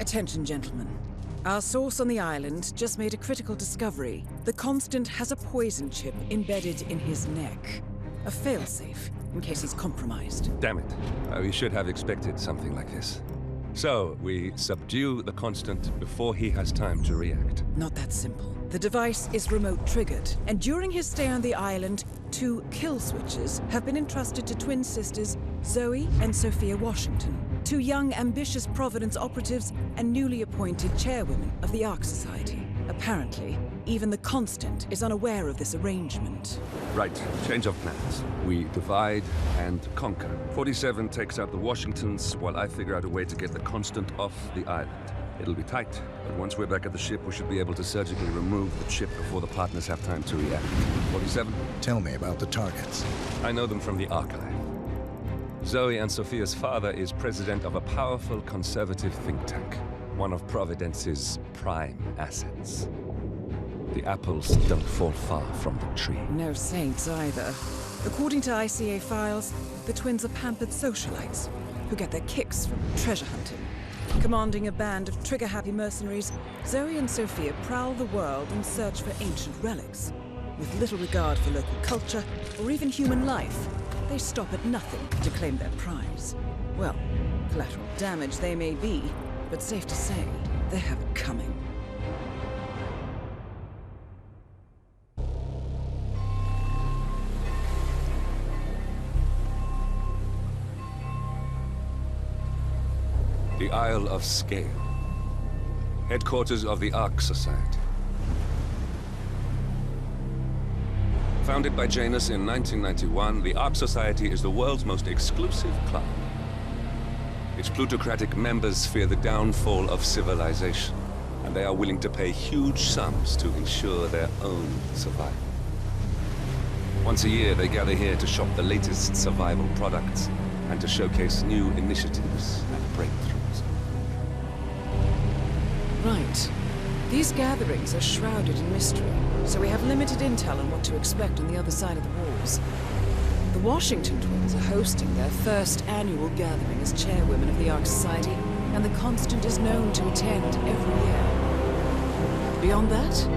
Attention, gentlemen. Our source on the island just made a critical discovery. The Constant has a poison chip embedded in his neck. A failsafe, in case he's compromised. Damn it. We should have expected something like this. So, we subdue the Constant before he has time to react. Not that simple. The device is remote triggered, and during his stay on the island, 2 kill switches have been entrusted to twin sisters Zoe and Sophia Washington, 2 young, ambitious Providence operatives and newly appointed chairwomen of the Ark Society. Apparently, even the Constant is unaware of this arrangement. Right, change of plans. We divide and conquer. 47 takes out the Washingtons, while I figure out a way to get the Constant off the island. It'll be tight, but once we're back at the ship, we should be able to surgically remove the chip before the partners have time to react. 47? Tell me about the targets. I know them from the archive. Zoe and Sophia's father is president of a powerful conservative think tank, one of Providence's prime assets. The apples don't fall far from the tree. No saints either. According to ICA files, the twins are pampered socialites who get their kicks from treasure hunting. Commanding a band of trigger-happy mercenaries, Zoe and Sophia prowl the world in search for ancient relics. With little regard for local culture or even human life, they stop at nothing to claim their prize. Well, collateral damage they may be, but safe to say, they have it coming. The Isle of Scale. Headquarters of the Ark Society. Founded by Janus in 1991, the Ark Society is the world's most exclusive club. Its plutocratic members fear the downfall of civilization, and they are willing to pay huge sums to ensure their own survival. Once a year, they gather here to shop the latest survival products and to showcase new initiatives and breakthroughs. Right. These gatherings are shrouded in mystery, so we have limited intel on what to expect on the other side of the walls. The Washington twins are hosting their first annual gathering as chairwomen of the Ark Society, and the Constant is known to attend every year. Beyond that,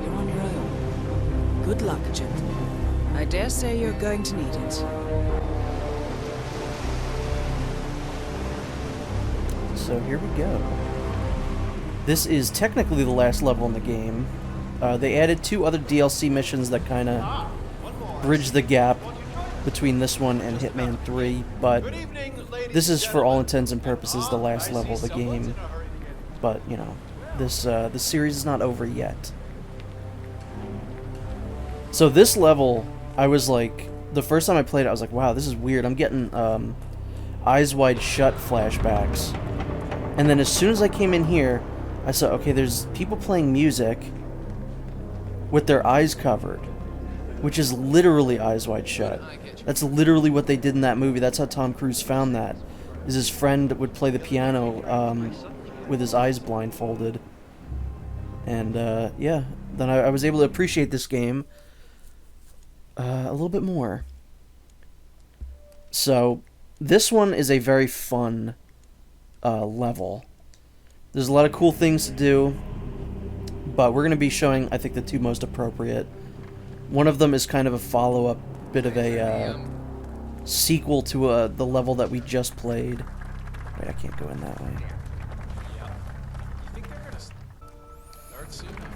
you're on your own. Good luck, gentlemen. I dare say you're going to need it. So here we go. This is technically the last level in the game. They added 2 other DLC missions that kind of bridge the gap between this one and Hitman 3, but this is for all intents and purposes the last level of the game. But, you know, this series is not over yet. So this level, I was like, the first time I played it, I was like, wow, this is weird. I'm getting Eyes Wide Shut flashbacks. And then as soon as I came in here, I saw, okay, there's people playing music with their eyes covered, which is literally Eyes Wide Shut. That's literally what they did in that movie. That's how Tom Cruise found that, is his friend would play the piano with his eyes blindfolded. And, yeah, then I was able to appreciate this game a little bit more. So, this one is a very fun level. There's a lot of cool things to do, but we're going to be showing, I think, the 2 most appropriate. One of them is kind of a follow-up, bit of a sequel to the level that we just played. Wait, I can't go in that way.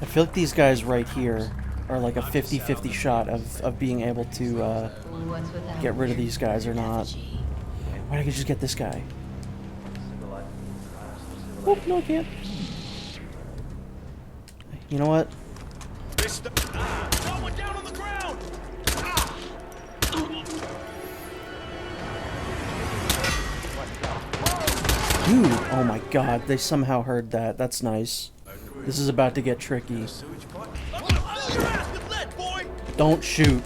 I feel like these guys right here are like a 50-50 shot of being able to get rid of these guys or not. Why don't I just get this guy? Oh, no I can't. You know what? Down on the ground! Dude, oh my god, they somehow heard that. That's nice. This is about to get tricky. Don't shoot.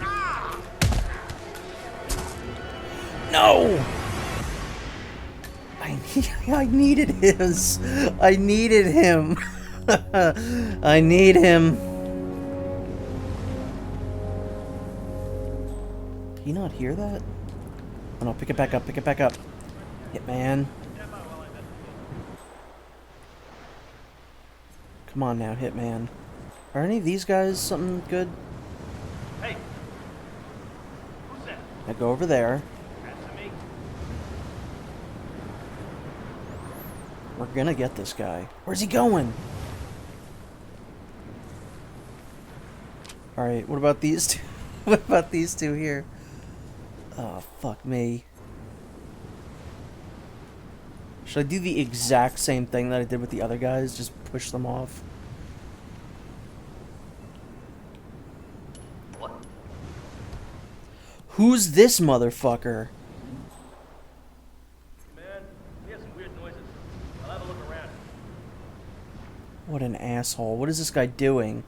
No! I needed his. I needed him. I need him. Did he not hear that? Oh no, pick it back up, pick it back up. Hitman. Come on now, Hitman. Are any of these guys something good? Hey! Who's that? Now go over there. Answer me. We're gonna get this guy. Where's he going? Alright, what about these two? What about these two here? Oh, fuck me. Should I do the exact same thing that I did with the other guys? Just push them off? What? Who's this motherfucker? Man, we have some weird noises. I'll have a look around. What an asshole. What is this guy doing?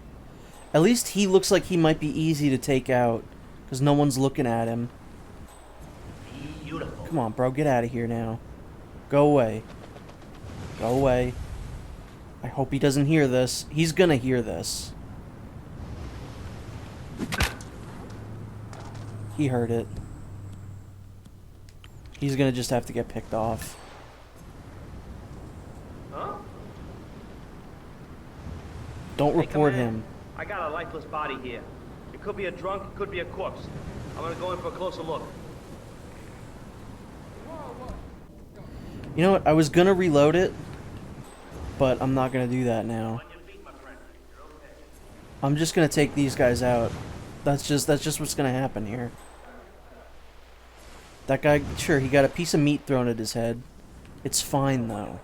At least he looks like he might be easy to take out, because no one's looking at him. Beautiful. Come on, bro, get out of here now. Go away. Go away. I hope he doesn't hear this. He's gonna hear this. He heard it. He's gonna just have to get picked off. Huh? Don't Hey, report come in. him. I got a lifeless body here. It could be a drunk, it could be a corpse. I'm gonna go in for a closer look. You know what? I was gonna reload it, but I'm not gonna do that now. On your feet, my friend. You're okay. I'm just gonna take these guys out. That's just what's gonna happen here. That guy, sure, he got a piece of meat thrown at his head. It's fine though.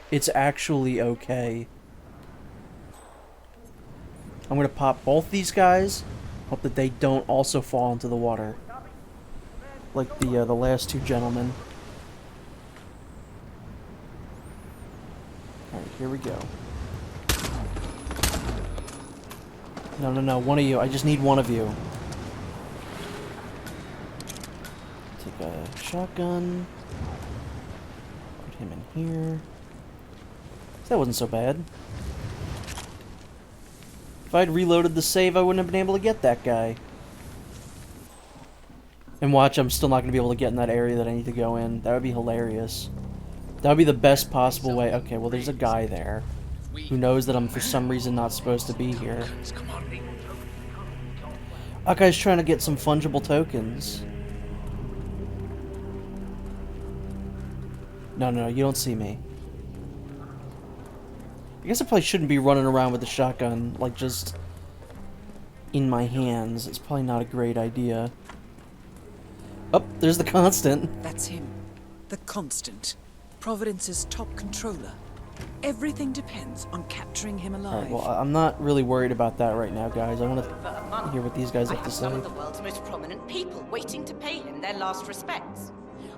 It's actually okay. I'm gonna pop both these guys. Hope that they don't also fall into the water, like the last two gentlemen. All right, here we go. No, no, no, one of you. I just need one of you. Take a shotgun. Put him in here. That wasn't so bad. If I'd reloaded the save, I wouldn't have been able to get that guy. And watch, I'm still not going to be able to get in that area that I need to go in. That would be hilarious. That would be the best possible way. Okay, well, there's a guy there who knows that I'm for some reason not supposed to be here. That guy's trying to get some fungible tokens. No, no, you don't see me. I guess I probably shouldn't be running around with the shotgun, like, just in my hands. It's probably not a great idea. Oh, there's the Constant. That's him. The Constant. Providence's top controller. Everything depends on capturing him alive. Alright, well, I'm not really worried about that right now, guys. I want to hear what these guys have to say. I have some of the world's most prominent people waiting to pay him their last respects.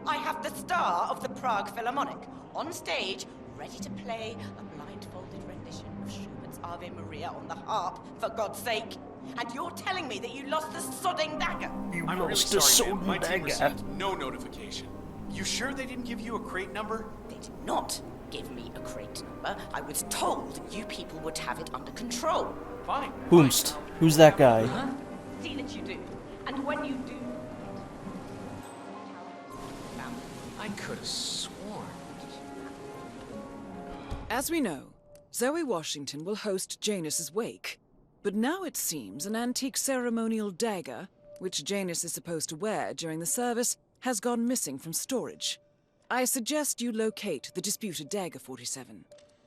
I have the star of the Prague Philharmonic on stage, ready to play a blindfolded rendition of Schubert's Ave Maria on the harp, for God's sake. And you're telling me that you lost the sodding dagger? I'm really lost the sorry, ma'am. sodding My team dagger. received no notification. You sure they didn't give you a crate number? They did not give me a crate number. I was told you people would have it under control. Fine. Whomst? Who's that guy? See that you do. And when you do... I could have sworn. As we know, Zoe Washington will host Janus's wake. But now it seems an antique ceremonial dagger, which Janus is supposed to wear during the service, has gone missing from storage. I suggest you locate the disputed dagger 47.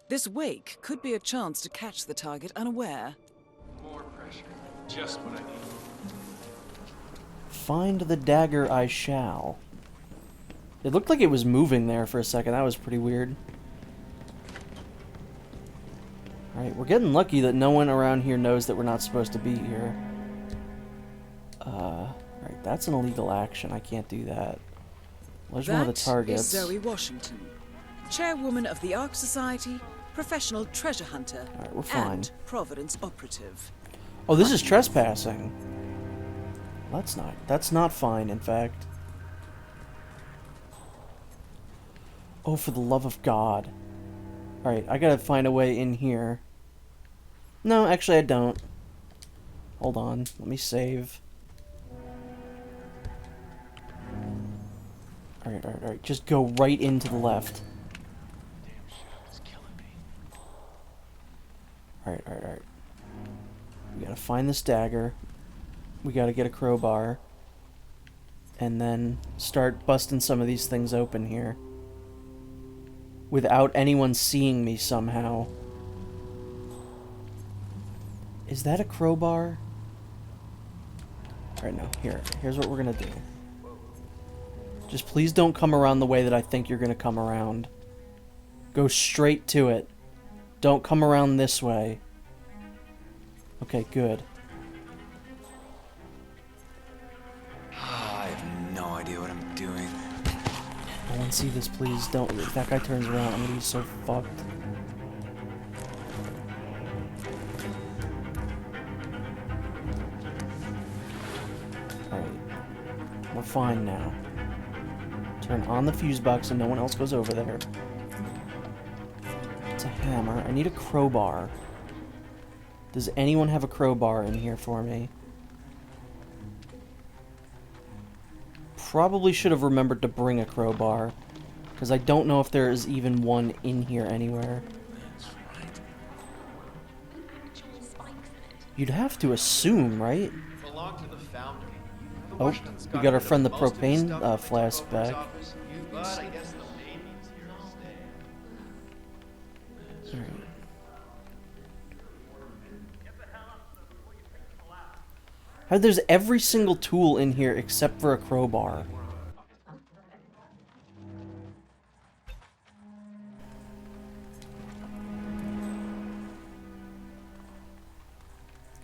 This wake could be a chance to catch the target unaware. More pressure. Just what I need. Find the dagger I shall. It looked like it was moving there for a second. That was pretty weird. Alright, we're getting lucky that no one around here knows that we're not supposed to be here. Alright, that's an illegal action. I can't do that. Well, there's one of the targets. That is Zoe Washington, chairwoman of the Ark Society, professional treasure hunter, Alright, we're fine. and Providence operative. Oh, this is trespassing. That's not fine, in fact. Oh, for the love of God. Alright, I gotta find a way in here. No, actually I don't. Hold on, let me save. Alright. Just go right into the left. Damn shit is killing me. Alright, alright, alright. We gotta find this dagger. We gotta get a crowbar. And then start busting some of these things open here. Without anyone seeing me somehow. Is that a crowbar? Alright, no. Here's what we're gonna do. Just please don't come around the way that I think you're gonna come around. Go straight to it. Don't come around this way. Okay, good. I have no idea what I'm doing. I want to see this, please. Don't. If that guy turns around, I'm gonna be so fucked. Alright. We're fine now. Turn on the fuse box so no one else goes over there. It's a hammer. I need a crowbar. Does anyone have a crowbar in here for me? Probably should have remembered to bring a crowbar, because I don't know if there is even one in here anywhere. You'd have to assume, right? Belong to the founder. The Oh, Washington's we got our friend the most of his propane stuff from flask the back. office, but I guess the baby's here to stay. Alright. There's every single tool in here except for a crowbar.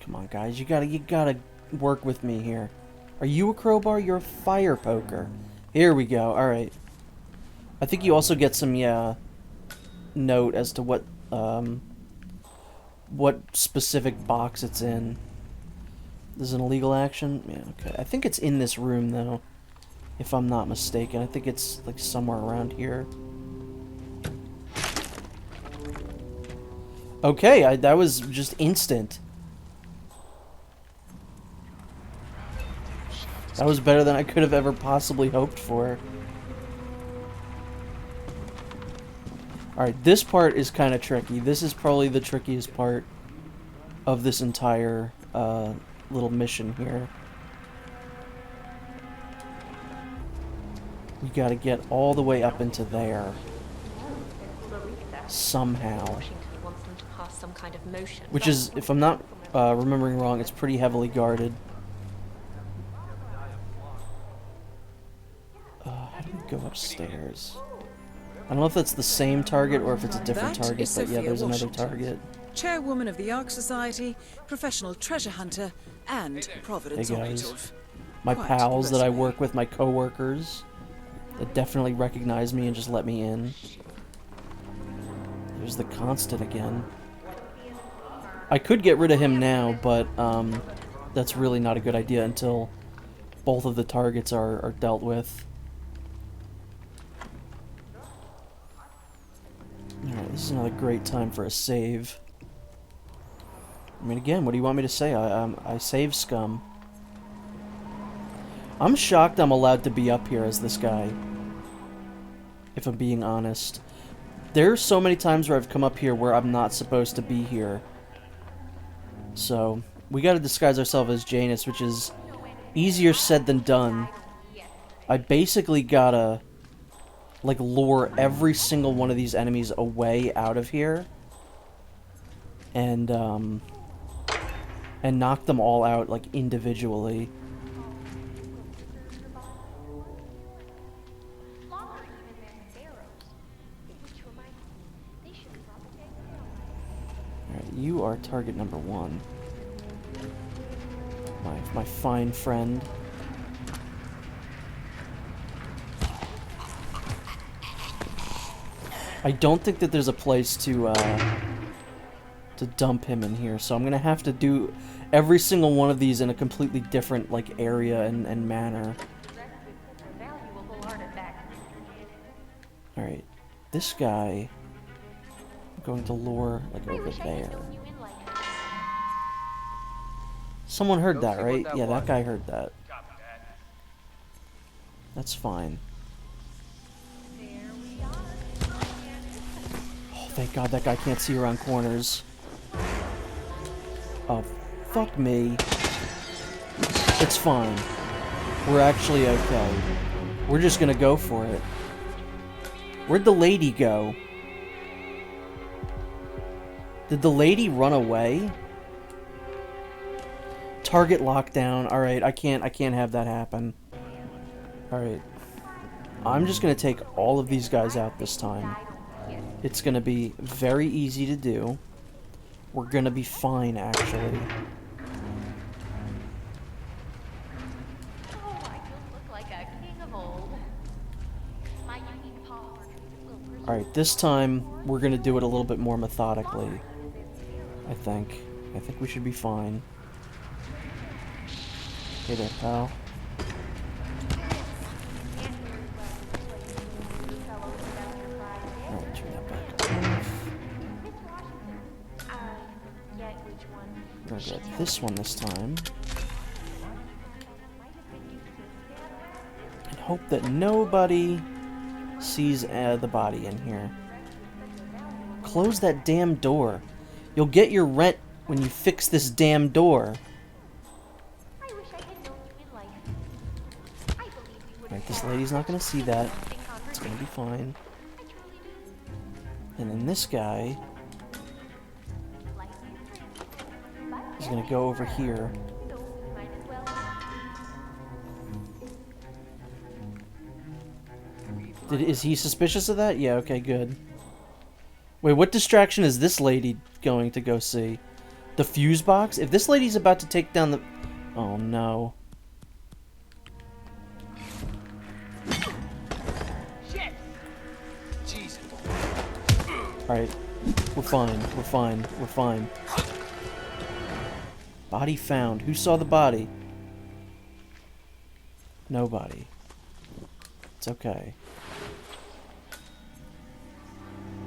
Come on, guys, you gotta work with me here. Are you a crowbar? You're a fire poker. Here we go. All right. I think you also get some note as to what specific box it's in. This is an illegal action? Yeah, okay. I think it's in this room, though. If I'm not mistaken. I think it's, like, somewhere around here. Okay, that was just instant. That was better than I could have ever possibly hoped for. Alright, this part is kind of tricky. This is probably the trickiest part of this entire, little mission here. We gotta get all the way up into there. Somehow. Which is, if I'm not remembering wrong, it's pretty heavily guarded. How do we go upstairs? I don't know if that's the same target or if it's a different That target, is but yeah, Sophia there's another Washington, target. Chairwoman of the Ark Society, professional treasure hunter, and Providence Hey guys, operative. my Quite pals that I resume. work with, my co-workers, that definitely recognize me and just let me in. There's the Constant again. I could get rid of him now, but that's really not a good idea until both of the targets are dealt with. Alright, this is another great time for a save. I mean, again, what do you want me to say? I save scum. I'm shocked I'm allowed to be up here as this guy. If I'm being honest. There's so many times where I've come up here where I'm not supposed to be here. So, we gotta disguise ourselves as Janus, which is easier said than done. I basically gotta, like, lure every single one of these enemies away out of here. And knock them all out, like, individually. Alright, you are target number 1. My fine friend. I don't think that there's a place to dump him in here, so I'm gonna have to do every single one of these in a completely different, like, area and manner. Alright, this guy I'm going to lure, like, over there. Someone heard that, right? Yeah, that guy heard that. That's fine. Oh, thank God that guy can't see around corners. Oh, fuck me. It's fine. We're actually okay. We're just gonna go for it. Where'd the lady go? Did the lady run away? Target lockdown. Alright, I can't have that happen. Alright. I'm just gonna take all of these guys out this time. It's gonna be very easy to do. We're gonna be fine, actually. Alright, this time we're gonna do it a little bit more methodically. I think we should be fine. Hey there, pal. Alright, turn that back off. I'm gonna grab this one this time. And hope that nobody sees the body in here. Close that damn door. You'll get your rent when you fix this damn door. Alright, this lady's not gonna see that. It's gonna be fine. And then this guy is gonna go over here. Is he suspicious of that? Yeah, okay, good. Wait, what distraction is this lady going to go see? The fuse box? If this lady's about to take down the... Oh, no. Shit! Jesus. Alright. We're fine. We're fine. We're fine. Body found. Who saw the body? Nobody. It's okay.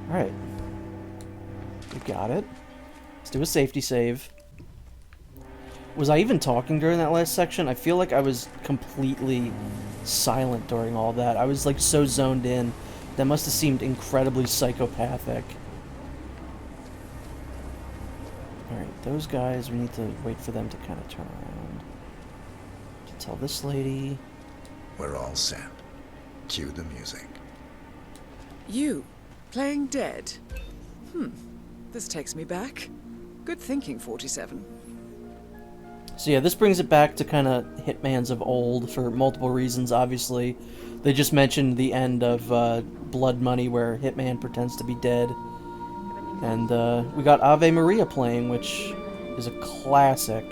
Alright. We got it. Let's do a safety save. Was I even talking during that last section? I feel like I was completely silent during all that. I was like so zoned in. That must have seemed incredibly psychopathic. Alright, those guys, we need to wait for them to kind of turn around. To tell this lady... We're all set. Cue the music. You, playing dead? This takes me back. Good thinking, 47. So yeah, this brings it back to kind of Hitmans of old for multiple reasons, obviously. They just mentioned the end of Blood Money where Hitman pretends to be dead. And we got Ave Maria playing, which is a classic.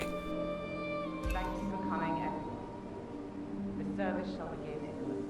Thank you for coming, everyone. The service shall begin in a moment.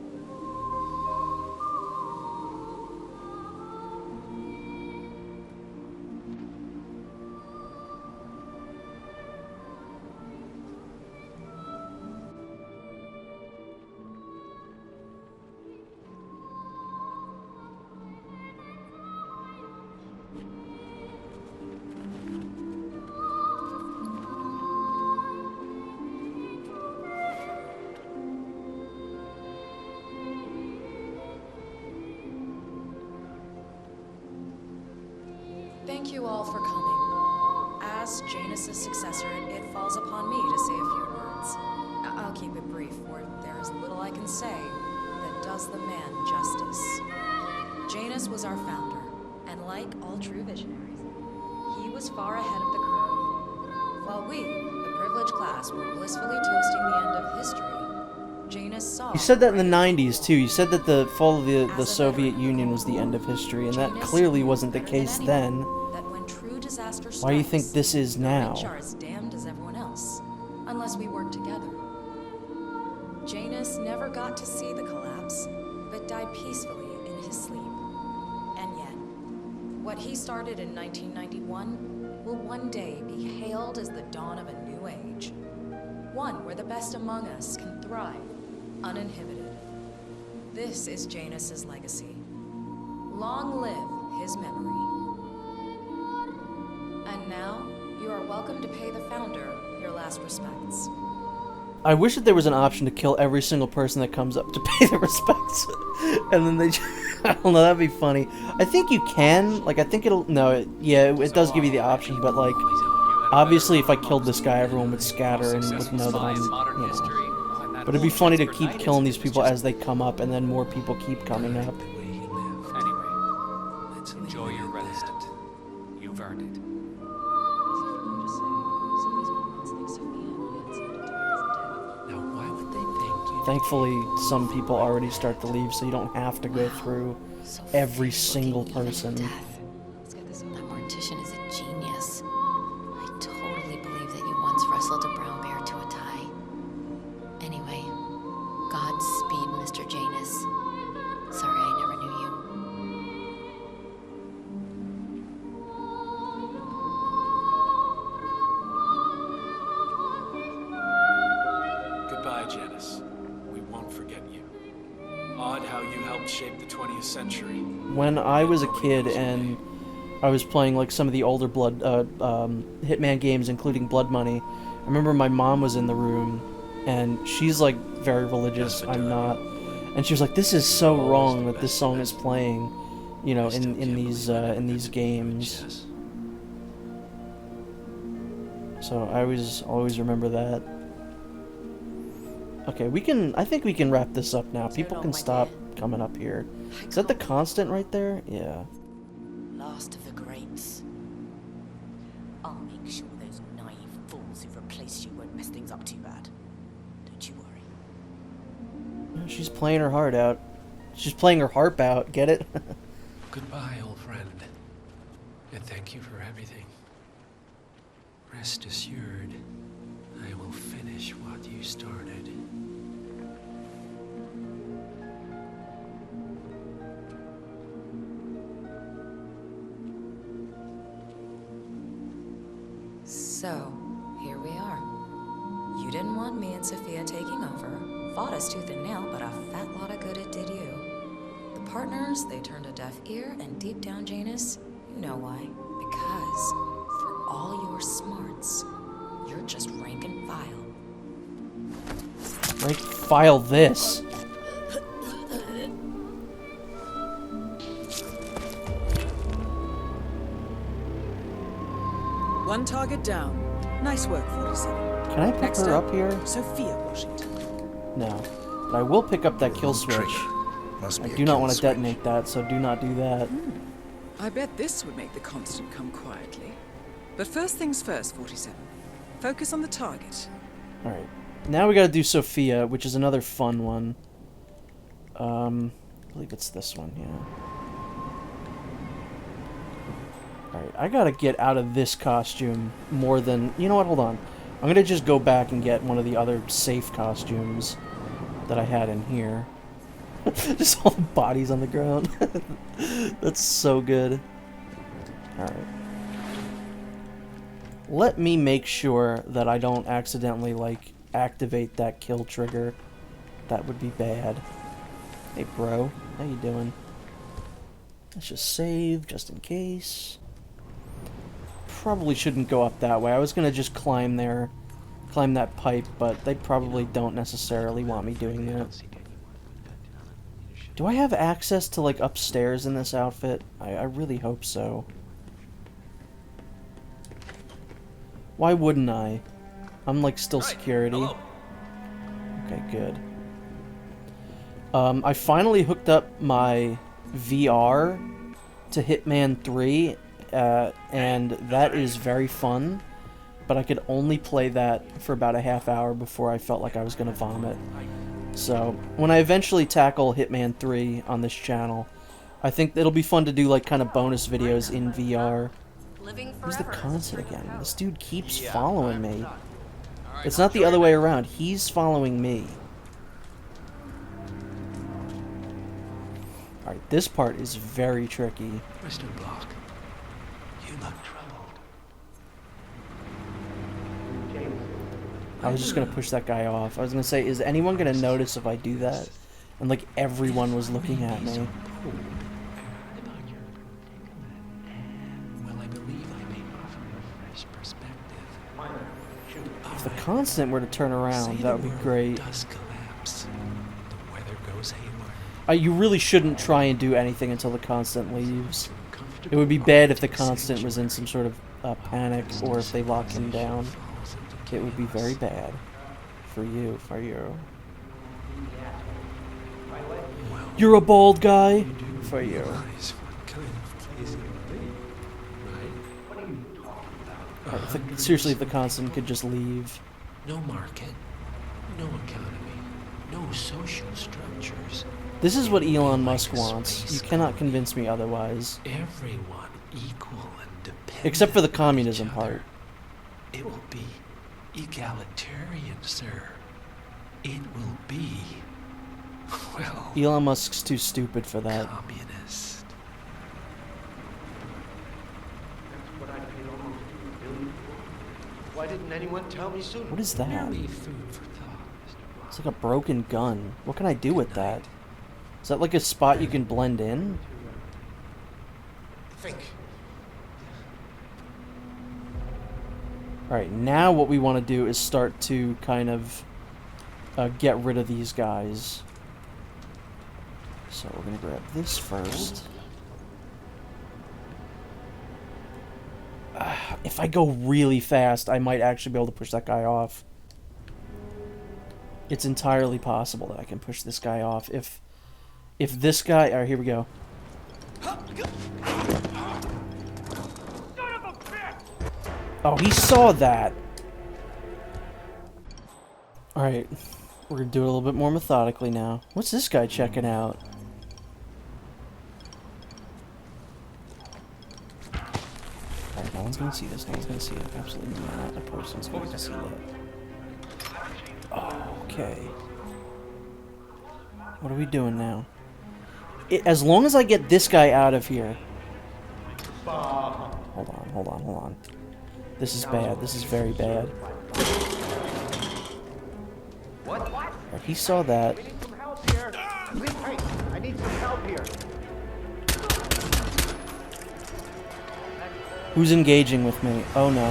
Thank you all for coming. As Janus' successor, it falls upon me to say a few words. I'll keep it brief, for there is little I can say that does the man justice. Janus was our founder, and like all true visionaries, he was far ahead of the curve. While we, the privileged class, were blissfully toasting the end of history, Janus saw... You said that in the 90s, too. You said that the fall of the Soviet Union was the end of history, and that clearly wasn't the case then. Why do you think this is now? The rich are as damned as everyone else, unless we work together. Janus never got to see the collapse, but died peacefully in his sleep. And yet, what he started in 1991 will one day be hailed as the dawn of a new age. One where the best among us can thrive, uninhibited. This is Janus's legacy. Long live his memory. And now, you are welcome to pay the founder your last respects. I wish that there was an option to kill every single person that comes up to pay their respects. And then they I don't know, that'd be funny. I think you can, like, I think it'll, no, it does give you the option, but like, Obviously, if I killed this guy, everyone would scatter and would know that I'm, you know. But it'd be funny to keep killing these people as they come up, and then more people keep coming up. Anyway, let's enjoy your rest. You've earned it. Now, why would they think you... Thankfully, some people already start to leave, so you don't have to go through every single person. That mortician is a genius. I totally believe that you once wrestled a brown bear to a tie. Anyway, Godspeed, Mr. Janus. Sorry I never knew you. Goodbye, Janus. We won't forget you. Odd how you helped shape the 20th century. When I was a kid and I was playing like some of the older Hitman games, including Blood Money, I remember my mom was in the room, and she's like very religious. I'm not, and she was like, "This is so wrong that this song is playing, you know, in these games." So I always remember that. Okay, I think we can wrap this up now. People can stop coming up here. Is that the constant right there? Yeah. Last of the greats. I'll make sure those naive fools who've replaced you won't mess things up too bad. Don't you worry. She's playing her heart out. She's playing her harp out. Get it? Goodbye, old friend. And thank you for everything. Rest assured, I will finish what you started. So, here we are. You didn't want me and Sophia taking over. Fought us tooth and nail, but a fat lot of good it did you. The partners, they turned a deaf ear, and deep down, Janus, you know why. Because, for all your smarts, you're just rank and file. Rank file this. One target down. Nice work, 47. Can I pick her up here? Sophia Washington. No. But I will pick up that kill switch. Must I be a do not kill want to switch. detonate that, so do not do that. I bet this would make the Constant come quietly. But first things first, 47. Focus on the target. Alright. Now we gotta do Sophia, which is another fun one. I believe it's this one, yeah. Alright, I gotta get out of this costume more than... You know what, hold on. I'm gonna just go back and get one of the other safe costumes that I had in here. Just all the bodies on the ground. That's so good. Alright. Let me make sure that I don't accidentally, like, activate that kill trigger. That would be bad. Hey, bro. How you doing? Let's just save, just in case. Probably shouldn't go up that way. I was gonna just climb there, climb that pipe, but they probably don't necessarily want me doing that. Do I have access to, like, upstairs in this outfit? I really hope so. Why wouldn't I? I'm, like, still security. Okay, good. I finally hooked up my VR to Hitman 3, and that is very fun, but I could only play that for about a half hour before I felt like I was going to vomit. So, when I eventually tackle Hitman 3 on this channel, I think it'll be fun to do, like, kind of bonus videos in VR. Who's the constant again? This dude keeps following me. It's not the other way around. He's following me. Alright, this part is very tricky. Mr. Block, you look troubled. I was just gonna push that guy off. I was gonna say, is anyone gonna notice if I do that? And like everyone was looking at me. About your predicament. Well, I believe I may offer a fresh perspective. If the constant were to turn around, that would be great. Does collapse. The weather goes haywire. You really shouldn't try and do anything until the constant leaves. It would be bad if the Constant was in some sort of panic, or if they lock him down. It would be very bad. For you, for you. You're a bald guy? For you. Seriously, if the Constant could just leave. No market, no economy, no social structures. This is what Elon Musk wants. You cannot convince me otherwise. Everyone equal and dependent. Except for the communism part. It will be egalitarian, sir. It will be, well... Elon Musk's too stupid for that. Communist. That's what I paid almost $2 billion for. Why didn't anyone tell me sooner? What is that? Merely food for thought, Mr. Bond. It's like a broken gun. What can I do with that? Is that like a spot you can blend in? Think. Alright, now what we want to do is start to kind of get rid of these guys. So we're going to grab this first. If I go really fast, I might actually be able to push that guy off. It's entirely possible that I can push this guy off. If this guy... Alright, here we go. Oh, he saw that. Alright. We're gonna do it a little bit more methodically now. What's this guy checking out? Alright, no one's gonna see this. No one's gonna see it. Absolutely not. A person's going to see that. Oh, okay. What are we doing now? As long as I get this guy out of here... Hold on, hold on, hold on. This is bad. This is very bad. What? Right, he saw that. We need some help here. Hey, I need some help here. Who's engaging with me? Oh no.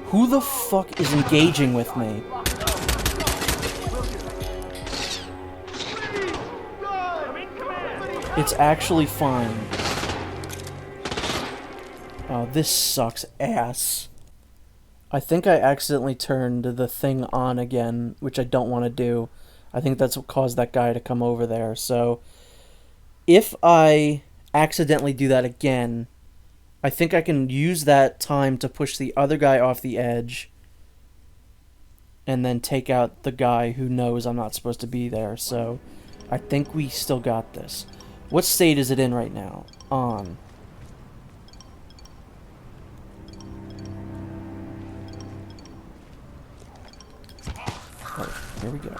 Who the fuck is engaging with me? It's actually fine. Oh, this sucks ass. I think I accidentally turned the thing on again, which I don't want to do. I think that's what caused that guy to come over there. So, if I accidentally do that again, I think I can use that time to push the other guy off the edge and then take out the guy who knows I'm not supposed to be there. So, I think we still got this. What state is it in right now? On. Right, here we go.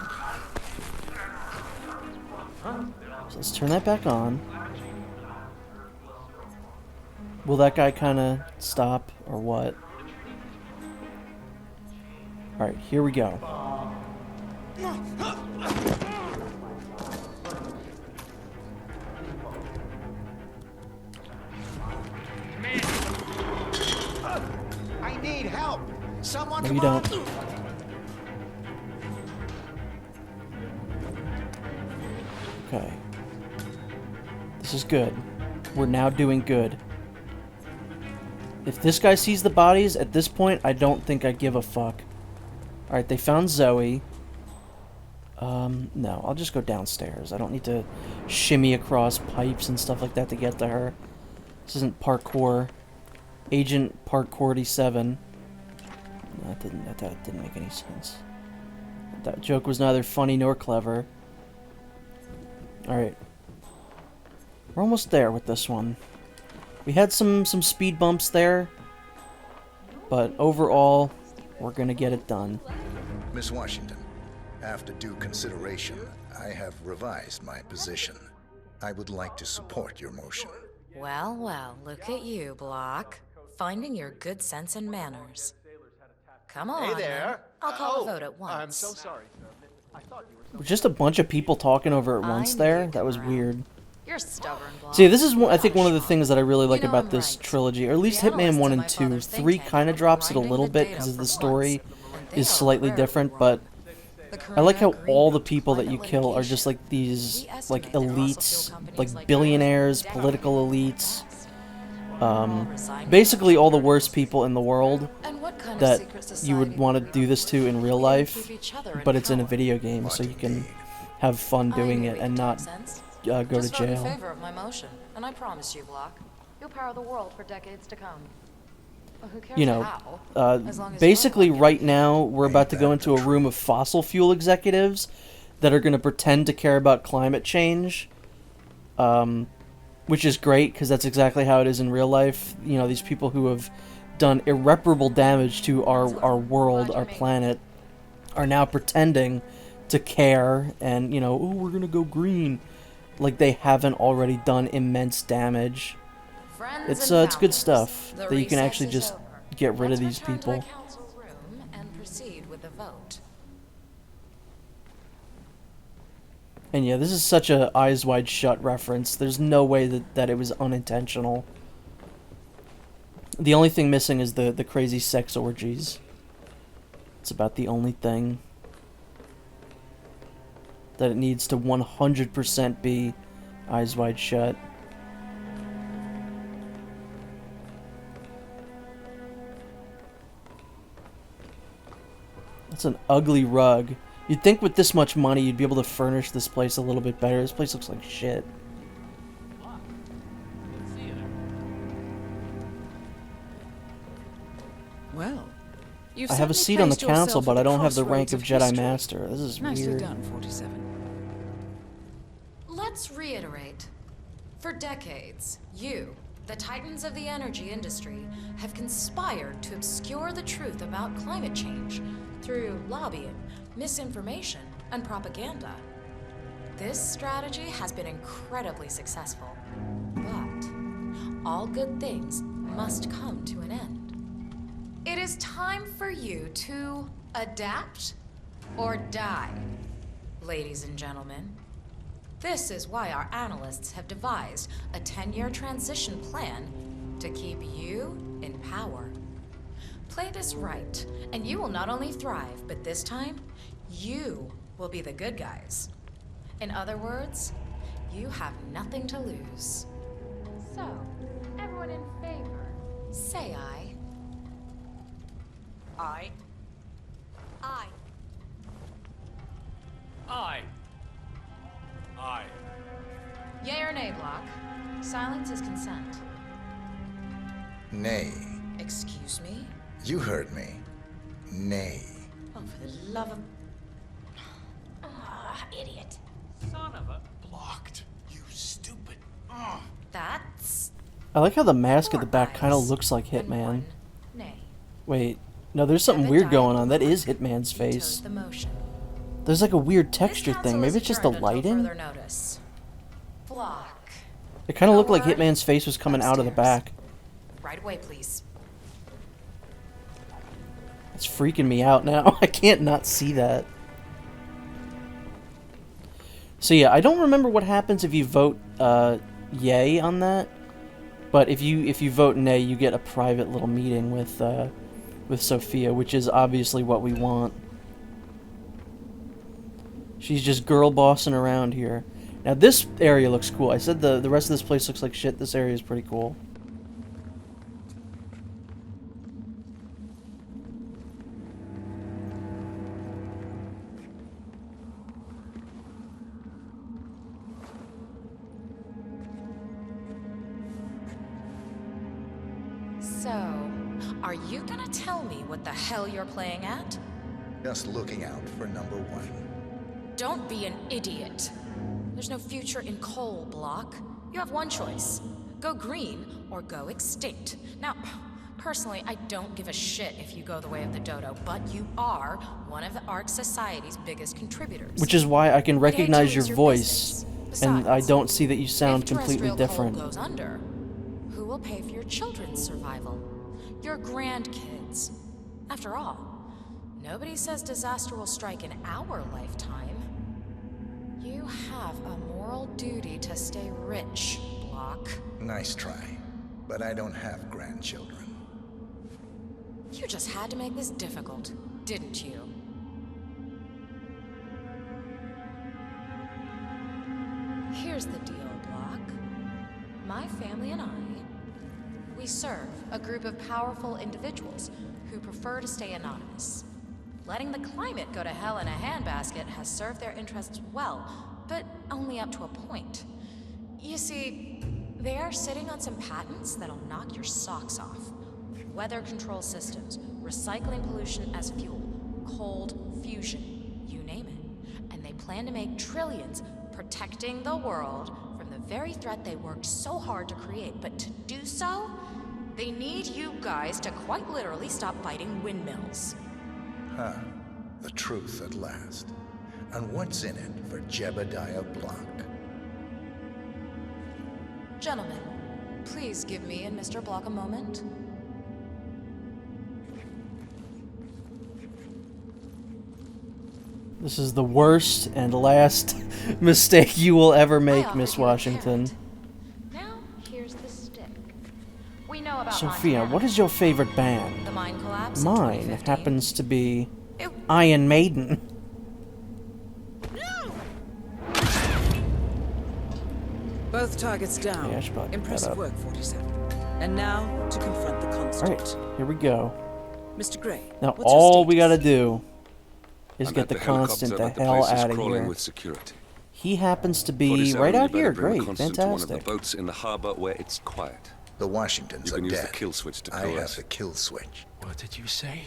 So let's turn that back on. Will that guy kind of stop or what? Alright, here we go. I need help. Someone No, you don't. Okay. This is good. We're now doing good. If this guy sees the bodies, at this point, I don't think I give a fuck. Alright, they found Zoe. No, I'll just go downstairs. I don't need to shimmy across pipes and stuff like that to get to her. This isn't parkour. Agent Parkour-47. No, that didn't make any sense. That joke was neither funny nor clever. Alright. We're almost there with this one. We had some speed bumps there, but overall, we're gonna get it done. Miss Washington, after due consideration, I have revised my position. I would like to support your motion. Well, well, look at you, Block. Finding your good sense and manners. Come on, Hey there. then. I'll call a vote at once. I'm so sorry, sir. I thought you were so... Just a bunch of people talking over at once knew there. you'd That was come around. weird. You're stubborn, Block. See, this is, I think, one of the things that I really like You know about I'm this right. trilogy, or at least The Hitman analysts 1 in my and 2. father's think 3 tank kind of were drops it a grinding little the bit data because for the story months, and they is are slightly very different, wrong. but I like how all the people that you kill are just like these, like, elites, like billionaires, political elites. Basically all the worst people in the world that you would want to do this to in real life, but it's in a video game, so you can have fun doing it and not go to jail. In favor of my motion, and I promise you, Block, you'll power the world for decades to come. Well, who cares You know, how, as long as basically you're right now we're about to go into a room of fossil fuel executives that are going to pretend to care about climate change, which is great because that's exactly how it is in real life. You know, these people who have done irreparable damage to our world, our planet, are now pretending to care and, you know, oh, we're going to go green, like they haven't already done immense damage. It's good stuff that you can actually just get rid of these people. and proceed with the vote. And yeah, this is such a Eyes Wide Shut reference. There's no way that it was unintentional. The only thing missing is the crazy sex orgies. It's about the only thing that it needs to 100% be Eyes Wide Shut. That's an ugly rug. You'd think with this much money you'd be able to furnish this place a little bit better. This place looks like shit. Well, you've I have a certainly seat on the placed yourself council, at but I don't have the crossroads rank of of Jedi history. Master. This is Nicely weird. done, 47. Let's reiterate. For decades, you, the titans of the energy industry, have conspired to obscure the truth about climate change through lobbying, misinformation, and propaganda. This strategy has been incredibly successful, but all good things must come to an end. It is time for you to adapt or die, ladies and gentlemen. This is why our analysts have devised a 10-year transition plan to keep you in power. Play this right, and you will not only thrive, but this time, you will be the good guys. In other words, you have nothing to lose. So, everyone in favor, say aye. Aye. Aye. Aye. Aye. Yay or nay, Block? Silence is consent. Nay. Excuse me? You heard me. Nay. Oh, for the love of... Ah, idiot. Son of a... Blocked. You stupid. That's... I like how the mask at the back Four kind of ayes looks like and Hitman. one nay. Wait, no, there's something David weird going Dyer on. That is Block Hitman's vetoes face. the motion. There's like a weird This texture council thing. Maybe is it's just the adjourned until lighting? further notice. Block. It kind of No looked like word. Hitman's face was coming out of the Upstairs. back. Right away, please. It's freaking me out now. I can't not see that. So yeah, I don't remember what happens if you vote yay on that. But if you vote nay, you get a private little meeting with Sophia, which is obviously what we want. She's just girl bossing around here. Now this area looks cool. I said the rest of this place looks like shit. This area is pretty cool. So, are you gonna tell me what the hell you're playing at? Just looking out for number one. Don't be an idiot. There's no future in coal, Block. You have one choice. Go green or go extinct. Now, personally, I don't give a shit if you go the way of the dodo, but you are one of the Ark Society's biggest contributors. Which is why I can I'd hate to recognize your lose voice, business. and I Besides, don't see that you sound if completely terrestrial different. coal goes under, who will pay for your children's survival? Your grandkids. After all, nobody says disaster will strike in our lifetime. You have a moral duty to stay rich, Block. Nice try. But I don't have grandchildren. You just had to make this difficult, didn't you? here's the deal, Block. My family and I, we serve a group of powerful individuals who prefer to stay anonymous. Letting the climate go to hell in a handbasket has served their interests well, but only up to a point. You see, they are sitting on some patents that'll knock your socks off. Weather control systems, recycling pollution as fuel, cold fusion, you name it. And they plan to make trillions protecting the world from the very threat they worked so hard to create. But to do so, they need you guys to quite literally stop fighting windmills. Huh. The truth at last. And what's in it for Jebediah Block? Gentlemen, please give me and Mr. Block a moment. This is the worst and last mistake you will ever make, Miss Washington. Now, here's the stick. We know about Sophia, Montana. what is your favorite band? The mine collapse in Mine 2015. happens to be Iron Maiden. Both targets down. Yeah, I should probably pick that Impressive up. work, 47. And now to confront the constant. Alright, here we go. Mr. Gray, Now what's your all we status? gotta do is I'm get at the helicopter, Constant the but the hell place is out of crawling here. with security. He happens to be 47, right you out better here. bring the Great, Constant to one of the fantastic. boats in the harbor where it's quiet. The Washingtons You are can use dead. the kill switch to I pull have us. the kill switch. What did you say?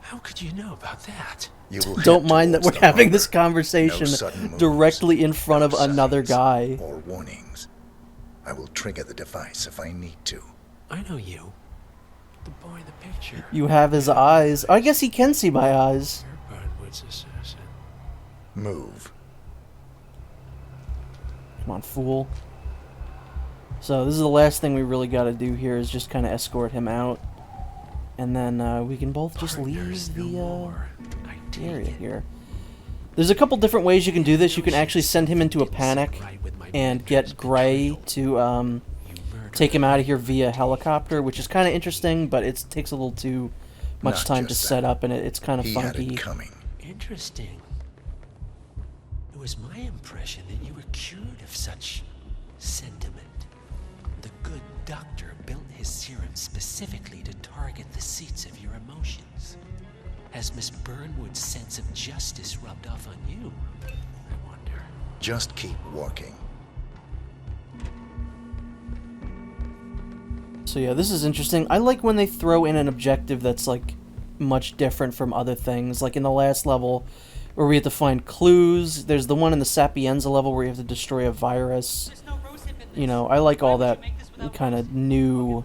How could you know about that? You will Don't head mind that towards we're the having this harbor. conversation No sudden moves, directly in front of no another signs guy. Or warnings. I will trigger the device if I need to. I know you. The boy in the picture. You have his eyes. I guess he can see my eyes. You're Burnwood's assassin. Move. Come on, fool. So this is the last thing we really got to do here is just kind of escort him out. And then we can both just Partners leave no the more. I take area it. here. There's a couple different ways you can do this. You can actually send him into a panic and get Gray to take him out of here via helicopter, which is kind of interesting, but it takes a little too much Not time to just set that. up, and it's kind of He had funky. it coming. Interesting. It was my impression that you were cured of such sentiment. The good doctor built his serum specifically to target the seats of your emotions. Has Miss Burnwood's sense of justice rubbed off on you? I wonder. Just keep walking. So yeah, this is interesting. I like when they throw in an objective that's like much different from other things. Like in the last level where we have to find clues. There's the one in the Sapienza level where you have to destroy a virus. You know, I like all that kind of new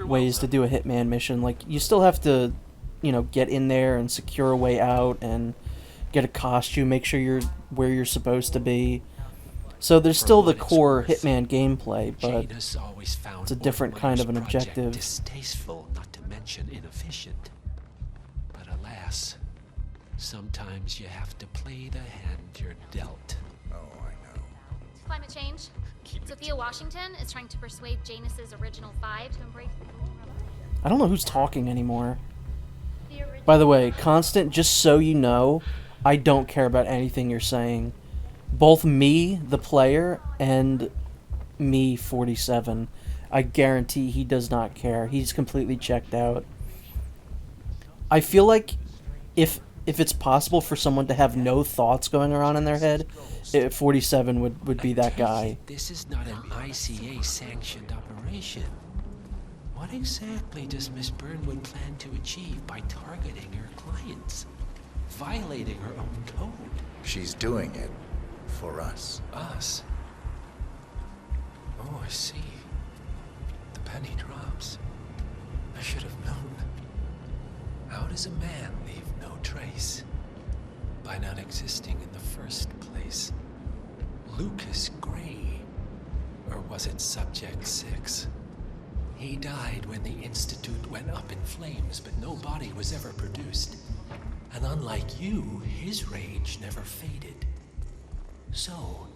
ways to do a Hitman mission. Like you still have to, you know, get in there and secure a way out and get a costume, make sure you're where you're supposed to be. So there's still the core Hitman gameplay, but Janus always found it's a different kind of an Ortwanger's project objective. Distasteful, not to mention inefficient. But alas, sometimes you have to play the hand you're dealt. Oh, I know. Climate change. Sophia Washington is trying to persuade Janus's original five to embrace. I don't know who's talking anymore. By the way, Constant, just so you know, I don't care about anything you're saying. Both me, the player, and me, 47, I guarantee he does not care. He's completely checked out. I feel like if it's possible for someone to have no thoughts going around in their head, 47 would be that guy. This is not an ICA-sanctioned operation. What exactly does Miss Burnwood plan to achieve by targeting her clients? Violating her own code? She's doing it for us. Us? Oh, I see. The penny drops. I should have known. How does a man leave no trace? By not existing in the first place. Lucas Gray. Or was it Subject 6? He died when the Institute went up in flames, but no body was ever produced. And unlike you, his rage never faded. So,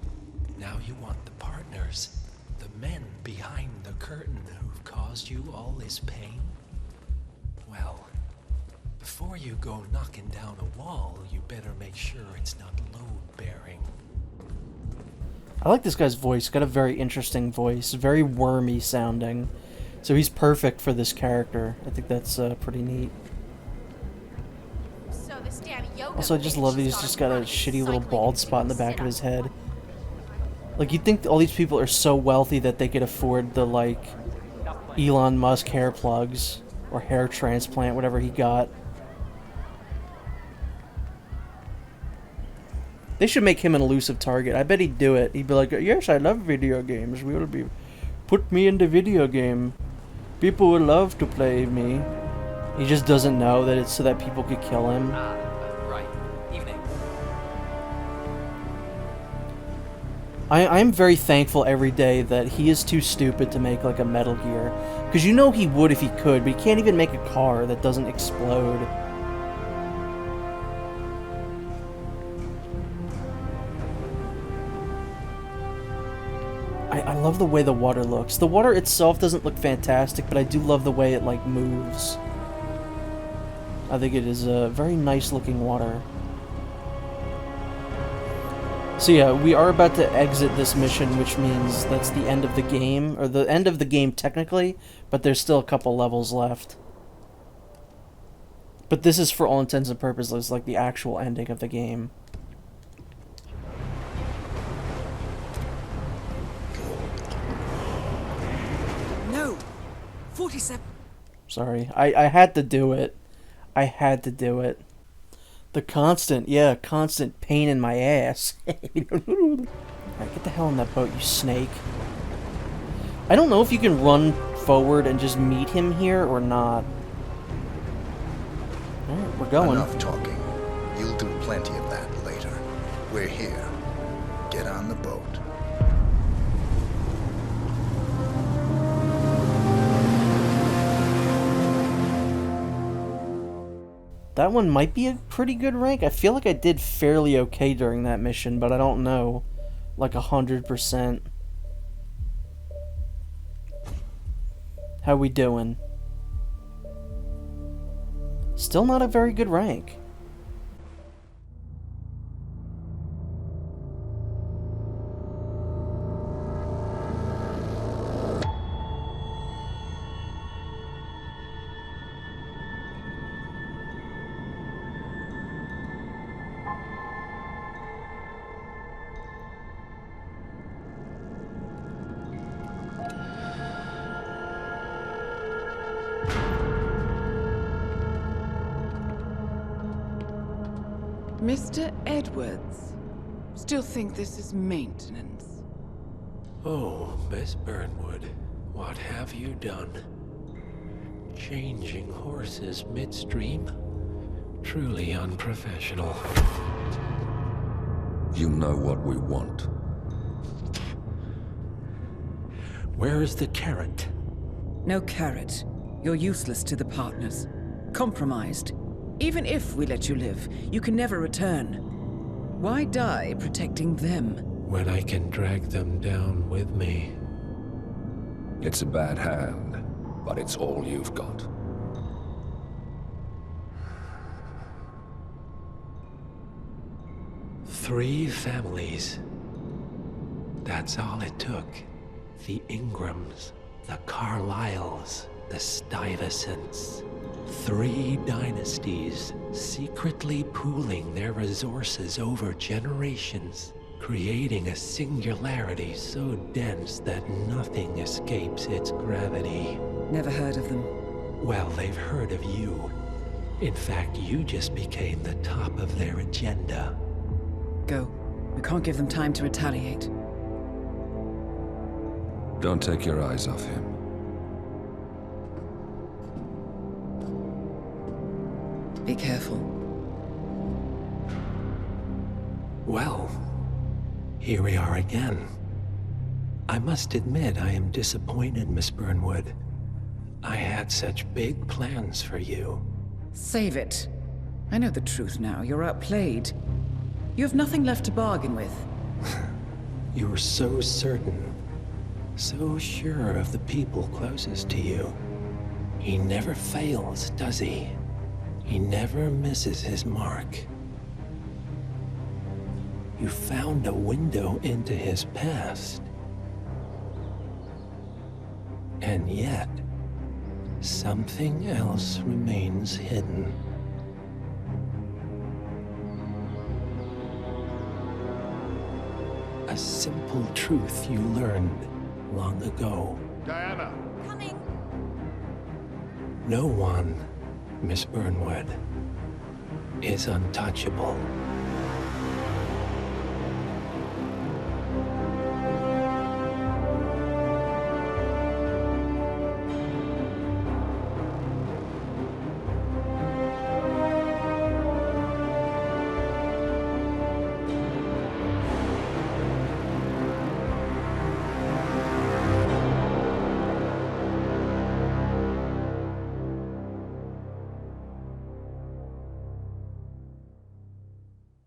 now you want the partners, the men behind the curtain who've caused you all this pain? Well, before you go knocking down a wall, you better make sure it's not load-bearing. I like this guy's voice. He's got a very interesting voice, very wormy sounding. So he's perfect for this character. I think that's pretty neat. Also, I just love that he's just got a shitty little bald spot in the back of his head. Like, you'd think all these people are so wealthy that they could afford the, like, Elon Musk hair plugs or hair transplant, whatever he got. They should make him an elusive target. I bet he'd do it. He'd be like, yes, I love video games. Put me in the video game. People would love to play me. He just doesn't know that it's so that people could kill him. Right. Evening. I'm very thankful every day that he is too stupid to make like a Metal Gear. Because you know he would if he could, but he can't even make a car that doesn't explode. I love the way the water looks. The water itself doesn't look fantastic, but I do love the way it like moves. I think it is a very nice looking water. So yeah, we are about to exit this mission, which means that's the end of the game, or the end of the game technically, but there's still a couple levels left. But this is for all intents and purposes like the actual ending of the game. No! 47. Sorry, I had to do it. I had to do it. The constant pain in my ass. Alright, get the hell in that boat, you snake. I don't know if you can run forward and just meet him here or not. Alright, we're going. Enough talking. You'll do plenty of that later. We're here. Get on the boat. That one might be a pretty good rank. I feel like I did fairly okay during that mission, but I don't know. Like 100%. How we doing? Still not a very good rank. Mr. Edwards, still think this is maintenance? Oh, Miss Burnwood, what have you done? Changing horses midstream? Truly unprofessional. You know what we want. Where is the carrot? No carrot. You're useless to the partners. Compromised. Even if we let you live, you can never return. Why die protecting them? When I can drag them down with me. It's a bad hand, but it's all you've got. Three families. That's all it took. The Ingrams, the Carlyles, the Stuyvesants. 3 dynasties, secretly pooling their resources over generations, creating a singularity so dense that nothing escapes its gravity. Never heard of them. Well, they've heard of you. In fact, you just became the top of their agenda. Go. We can't give them time to retaliate. Don't take your eyes off him. Be careful. Well, here we are again. I must admit I am disappointed, Miss Burnwood. I had such big plans for you. Save it. I know the truth now. You're outplayed. You have nothing left to bargain with. You were so certain, so sure of the people closest to you. He never fails, does he? He never misses his mark. You found a window into his past. And yet, something else remains hidden. A simple truth you learned long ago. Diana! Coming. No one, Miss Burnwood, is untouchable.